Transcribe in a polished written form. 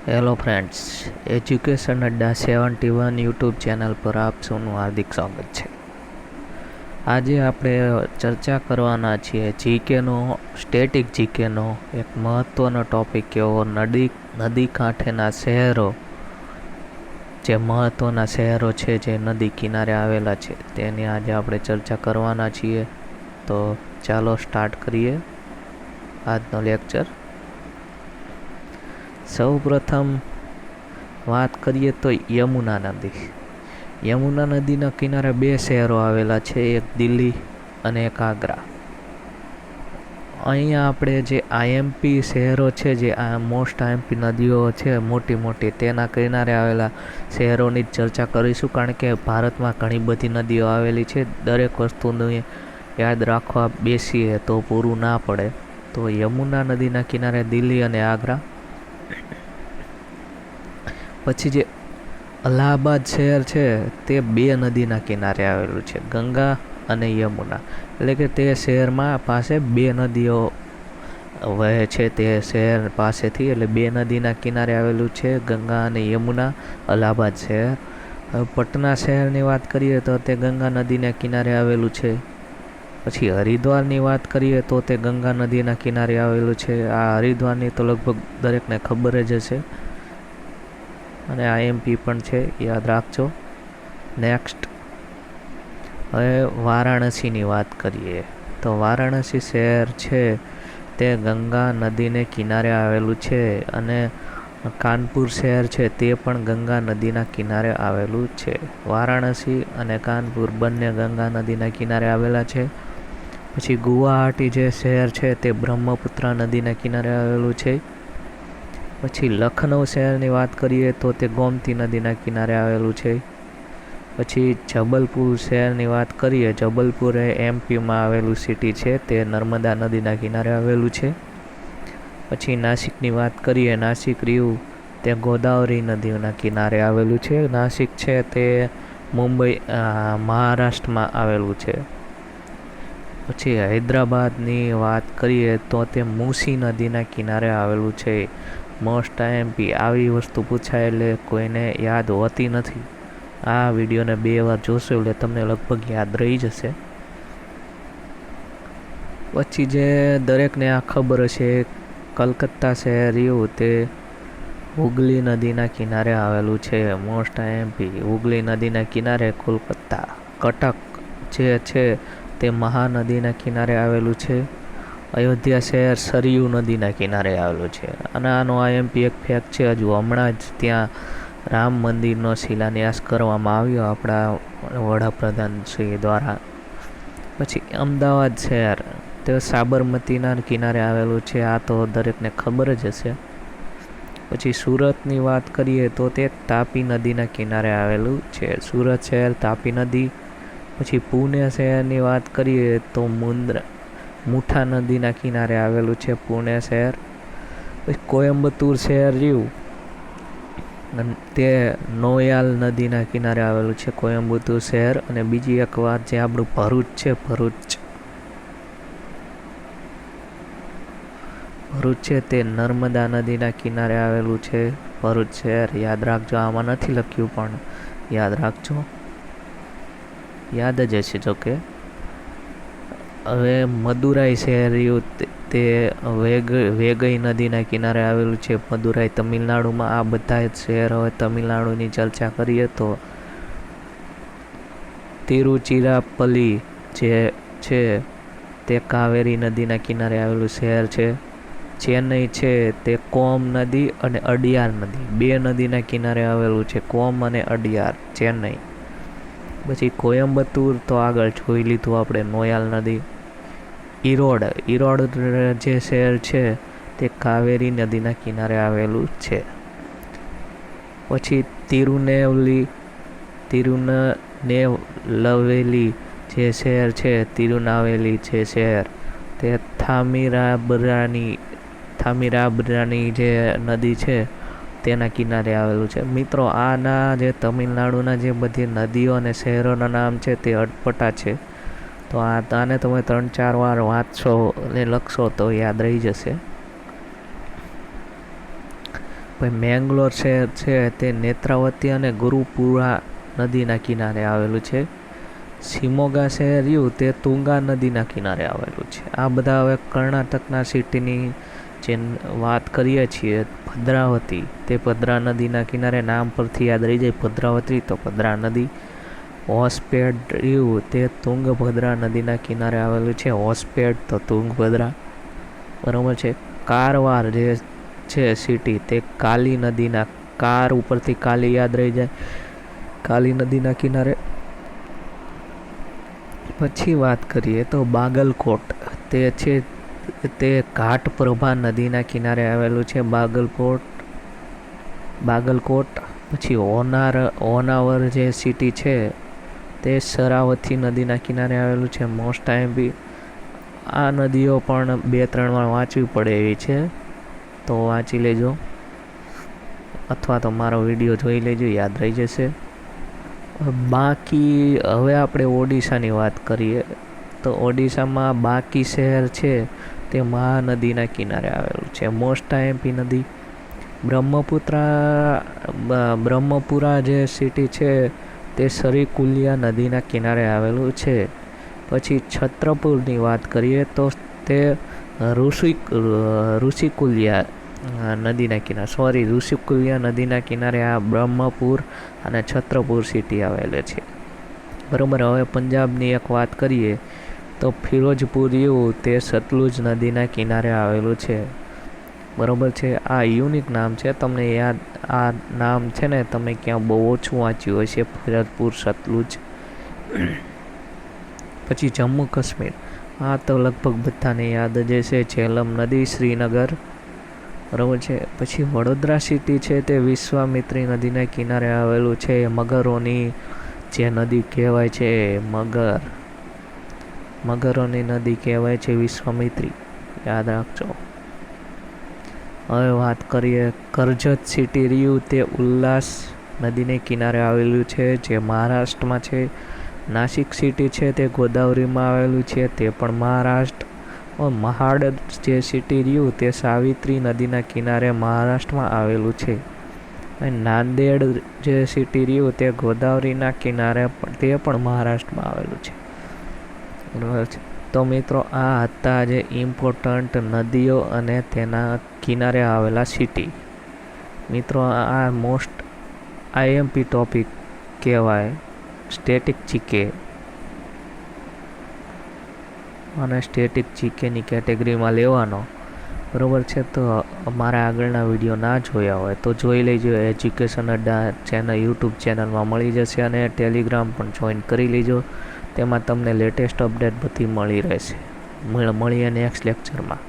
Hello friends, Education Adda 71 YouTube channel પર આપ સૌનું હાર્દિક સ્વાગત છે. આજે આપણે ચર્ચા કરવાના છીએ જીકેનો, સ્ટેટિક જીકેનો એક મહત્ત્વનો ટૉપિક એવો નદી કાંઠેના શહેરો, જે મહત્ત્વના શહેરો છે જે નદી કિનારે આવેલા છે તેની આજે આપણે ચર્ચા કરવાના છીએ. તો ચાલો સ્ટાર્ટ કરીએ આજનો લેક્ચર. સૌ પ્રથમ વાત કરીએ તો યમુના નદી. યમુના નદીના કિનારે બે શહેરો આવેલા છે, એક દિલ્હી અને એક આગ્રા. અહીંયા આપણે જે આઈએમપી શહેરો છે, જે મોસ્ટ આઈએમપી નદીઓ છે મોટી મોટી, તેના કિનારે આવેલા શહેરોની જ ચર્ચા કરીશું, કારણ કે ભારતમાં ઘણી બધી નદીઓ આવેલી છે. દરેક વસ્તુને યાદ રાખવા બેસીએ તો પૂરું ના પડે. તો યમુના નદીના કિનારે દિલ્હી અને આગ્રા. પછી જે અલ્હાબાદ શહેર છે તે બે નદીના કિનારે આવેલું છે, ગંગા અને યમુના. એટલે કે તે શહેરમાં પાસે બે નદીઓ વહે છે તે શહેર પાસેથી, એટલે બે નદીના કિનારે આવેલું છે ગંગા અને યમુના, અલ્હાબાદ શહેર. હવે પટના શહેરની વાત કરીએ તો તે ગંગા નદીના કિનારે આવેલું છે. પછી હરિદ્વારની વાત કરીએ તો તે ગંગા નદીના કિનારે આવેલું છે. આ હરિદ્વારની તો લગભગ દરેકને ખબર જ હશે અને આઈએમપી પણ છે, યાદ રાખજો. નેક્સ્ટ હવે વારાણસીની વાત કરીએ તો વારાણસી શહેર છે તે ગંગા નદીને કિનારે આવેલું છે, અને કાનપુર શહેર છે તે પણ ગંગા નદીના કિનારે આવેલું છે. વારાણસી અને કાનપુર બંને ગંગા નદીના કિનારે આવેલા છે. પછી ગુવાહાટી જે શહેર છે તે બ્રહ્મપુત્રા નદીના કિનારે આવેલું છે. પછી લખનઉ શહેરની વાત કરીએ તો તે ગોમતી નદીના કિનારે આવેલું છે. પછી જબલપુર શહેરની વાત કરીએ, જબલપુર એ એમપીમાં આવેલું સિટી છે, તે નર્મદા નદીના કિનારે આવેલું છે. પછી નાસિકની વાત કરીએ, નાસિક રહ્યું તે ગોદાવરી નદીના કિનારે આવેલું છે. નાસિક છે તે મુંબઈ મહારાષ્ટ્રમાં આવેલું છે. પછી હૈદરાબાદની વાત કરીએ તો તે મૂસી નદીના કિનારે આવેલું છે. મોસ્ટ આઈએમપી આવી વસ્તુ પૂછાય એટલે કોઈને યાદ હોતી નથી. આ વિડીયોને 2 વાર જોશો એટલે તમને લગભગ યાદ રહી જશે. પછી જે દરેકને આ ખબર હશે, કલકત્તા શહેર રહ્યું તે હુગલી નદીના કિનારે આવેલું છે. મોસ્ટ આઈએમપી હુગલી નદીના કિનારે કોલકાતા. કટક જે છે તે મહાનદીના કિનારે આવેલું છે. અયોધ્યા શહેર સરયુ નદીના કિનારે આવેલું છે. અને આનો આઈએમપી એક ફેક્ટ છે, હજુ હમણાં જ ત્યાં રામ મંદિરનો શિલાન્યાસ કરવામાં આવ્યો આપણા વડાપ્રધાન શ્રી દ્વારા. પછી અમદાવાદ શહેર તે સાબરમતીના કિનારે આવેલું છે, આ તો દરેકને ખબર જ હશે. પછી સુરતની વાત કરીએ તો તે તાપી નદીના કિનારે આવેલું છે, સુરત શહેર તાપી નદી. પછી પુણે શહેરની વાત કરીએ તો મુઠા નદીના કિનારે આવેલું છે પુણે શહેર. પછી કોયમ્બતુર શહેર રહ્યું તે નોયાલ નદીના કિનારે આવેલું છે કોયમ્બતુર શહેર. અને બીજી એક વાત, જે આપણું ભરૂચ છે, ભરૂચ છે તે નર્મદા નદીના કિનારે આવેલું છે. ભરૂચ શહેર યાદ રાખજો, આમાં નથી લખ્યું પણ યાદ રાખજો, યાદ જ હશે જોકે. હવે મદુરાઈ શહેર રહ્યું તે વેગઈ નદીના કિનારે આવેલું છે, મદુરાઈ તમિલનાડુમાં. આ બધા જ શહેરો હવે તમિલનાડુની ચર્ચા કરીએ તો તિરુચિરાપલ્લી જે છે તે કાવેરી નદીના કિનારે આવેલું શહેર છે. ચેન્નઈ છે તે કોમ નદી અને અડિયાર નદી બે નદીના કિનારે આવેલું છે, કોમ અને અડિયાર, ચેન્નઈ. પછી કોયમ્બતુર તો આગળ જોઈ લીધું આપણે, નોયાલ નદી. ઈરોડ જે શહેર છે તે કાવેરી નદીના કિનારે આવેલું છે. પછી તિરુનેલવેલી જે શહેર છે, તિરુનાવેલી જે શહેર તે થામીરાબરાની જે નદી છે તેના કિનારે આવેલું છે. મિત્રો, આના જે તમિલનાડુના જે બધી નદીઓ અને શહેરોના નામ છે તે અટપટા છે, તો આને તમે 3-4 વાર વાંચશો અને લખશો તો યાદ રહી જશે. ભાઈ મેંગલોર શહેર છે તે નેત્રાવતી અને ગુરુપુરા નદીના કિનારે આવેલું છે. શિમોગા શહેર રહ્યું તે તુંગા નદીના કિનારે આવેલું છે. આ બધા હવે કર્ણાટકના સિટીની જે વાત કરીએ છીએ ભદ્રાવતી, તે ભદ્રા નદીના કિનારે, નામ પરથી યાદ રહી જાય ભદ્રાવતી તો ભદ્રા નદી. હોસપેટ રહ્યું તે તુંગભદ્રા નદીના કિનારે આવેલું છે. હોસપેટ તો તુંગભદ્રા, બરાબર છે. કારવાર જે છે સિટી તે કાલી નદીના, કાર ઉપરથી કાલી યાદ રહી જાય, કાલી નદીના કિનારે. પછી વાત કરીએ તો બાગલકોટ, તે છે તે ઘાટપ્રભા નદીના કિનારે આવેલું છે. બાગલકોટ. પછી હોનાવર જે સિટી છે તે શરાવતી નદીના કિનારે આવેલું છે. મોસ્ટ ટાઈમ બી આ નદીઓ પણ 2-3 વાર વાંચવી પડે એવી છે, તો વાંચી લેજો અથવા તો મારો વિડીયો જોઈ લેજો, યાદ રહી જશે. બાકી હવે આપણે ઓડિશાની વાત કરીએ તો ઓડિશામાં બાકી શહેર છે તે મહાનદીના કિનારે આવેલું છે. મોસ્ટ ટાઈમપી નદી. બ્રહ્મપુરા જે સિટી છે તે સરીકુલિયા નદીના કિનારે આવેલું છે. પછી છત્રપુરની વાત કરીએ તો તે ઋષિકુલિયા નદીના કિનારે આ બ્રહ્મપુર અને છત્રપુર સિટી આવેલી છે, બરાબર. હવે પંજાબની એક વાત કરીએ તો ફિરોજપુર તે સતલુજ નદીના કિનારે આવેલું છે, બરાબર છે. આ યુનિક નામ છે, તમને યાદ, આ નામ છે ને તમે ક્યાં બહુ ઓછું વાંચ્યું હોય છે, ફિરોજપુર, સતલુજ. પછી જમ્મુ કાશ્મીર, આ તો લગભગ બધાને યાદ જ છે, ઝેલમ નદી, શ્રીનગર, બરાબર છે. પછી વડોદરા સિટી છે તે વિશ્વામિત્રી નદીના કિનારે આવેલું છે. મગરોની જે નદી કહેવાય છે, મગરોની નદી કહેવાય છે વિશ્વામિત્રી, યાદ રાખજો. હવે વાત કરીએ કરજત સિટી રહ્યું તે ઉલ્લાસ નદીને કિનારે આવેલું છે, જે મહારાષ્ટ્રમાં છે. નાસિક સિટી છે તે ગોદાવરીમાં આવેલું છે, તે પણ મહારાષ્ટ્ર. મહાડ જે સિટી રહ્યું તે સાવિત્રી નદીના કિનારે મહારાષ્ટ્રમાં આવેલું છે. નાંદેડ જે સિટી રહ્યું તે ગોદાવરીના કિનારે, તે પણ મહારાષ્ટ્રમાં આવેલું છે, બરાબર છે. તો મિત્રો આ હતા જે ઇમ્પોર્ટન્ટ નદીઓ અને તેના કિનારે આવેલા સિટી. મિત્રો આ મોસ્ટ આઈએમપી ટોપિક કહેવાય, સ્ટેટિક જીકે, અને સ્ટેટિક જીકેની કેટેગરીમાં લેવાનો, બરાબર છે. તો અમારા આગળના વિડીયો ના જોયા હોય તો જોઈ લેજો. એજ્યુકેશન અડ્ડા ચેનલ યુટ્યુબ ચેનલમાં મળી જશે, અને ટેલિગ્રામ પણ જોઈન કરી લેજો, તેમાં તમને લેટેસ્ટ અપડેટ બધી મળી રહેશે. મળીએ નેક્સ્ટ લેક્ચરમાં.